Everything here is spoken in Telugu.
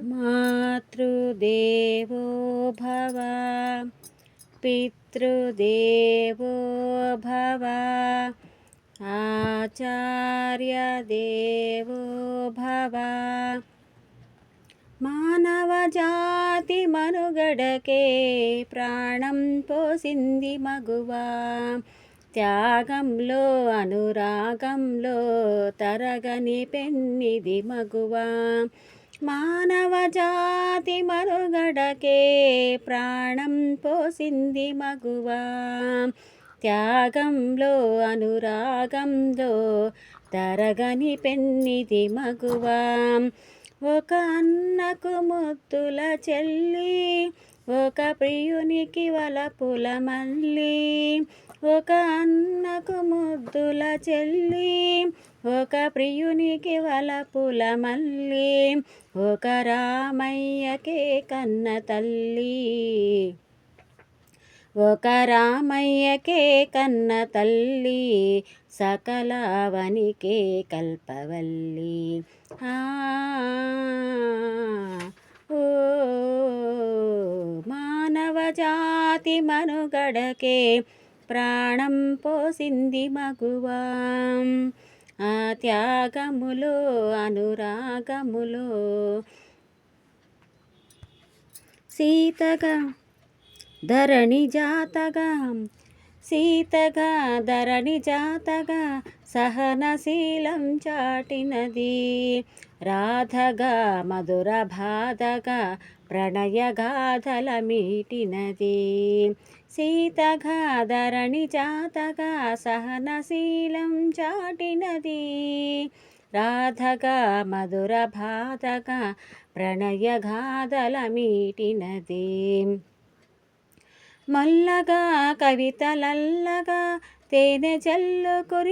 మాతృదేవో భవ, పితృదేవో భవ, ఆచార్యదేవో భవ. మానవ జాతి మనుగడకే ప్రాణం పోసింది మగువా, త్యాగంలో అనురాగంలో తరగని పెన్నిది మగువా. మానవ జాతి మనుగడకే ప్రాణం పోసింది మగువా, త్యాగంలో అనురాగంలో తరగని పెన్నిది మగువా. ఒక అన్నకు ముద్దుల చెల్లి, ఒక ప్రియునికి వలపుల మల్లి. ఒక అన్నకు ముద్దుల చెల్లి, ఒక ప్రియునికి వలపుల మల్లి, ఒక రామయ్యకే కన్న తల్లి. ఒక రామయ్యకే కన్న తల్లి, సకలావనికే కల్పవల్లి. ఓ మానవ జాతి మనుగడకే ప్రాణం పోసింది మగువా, ఆ త్యాగములో అనురాగములో. సీతగా ధరణి జాతగా, సీతగా ధరణి జాతగా సహనశీలం చాటినది. రాధగా మధుర బాధగా ప్రణయగాథల మీటినది. సీతగా ధరణి జాతగా సహనశీలం చాటినది. రాధగా మధుర బాధగా ప్రణయగాథల మీటినది. మల్లగా కవితలల్లగా తేనె జల్లు కురి